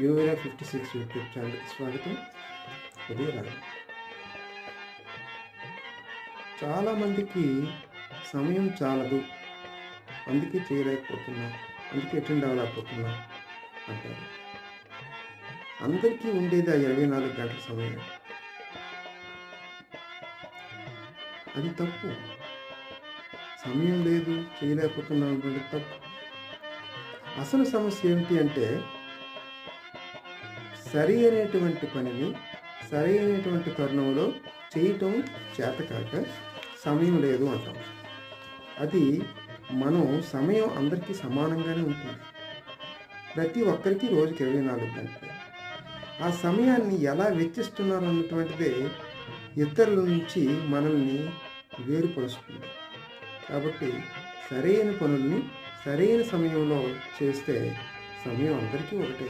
యూవేరా 56 YouTube ఛానల్కి స్వాగతం. ఉదయరాగం. చాలామందికి సమయం చాలదు, అందుకే చేయలేకపోతున్నా, అందుకే అటెండ్ అవ్వలేకపోతున్నా అంటారు. అందరికీ ఉండేది ఆ 24 గంటల సమయం. అది తప్పు. సమయం లేదు, చేయలేకపోతున్నాం అంటే తప్పు. అసలు సమస్య ఏమిటి అంటే, సరి అయినటువంటి పనిని సరి అయినటువంటి తరుణంలో చేయటం చేతకాక సమయం లేదు అంటాం. అది మనం సమయం అందరికీ సమానంగానే ఉంటుంది. ప్రతి ఒక్కరికి రోజుకి 24 గంటలు. ఆ సమయాన్ని ఎలా వెచ్చిస్తున్నారు అన్నటువంటిదే ఇతరుల నుంచి మనల్ని వేరుపరుస్తుంది. కాబట్టి సరైన పనుల్ని సరైన సమయంలో చేస్తే సమయం అందరికీ ఒకటే.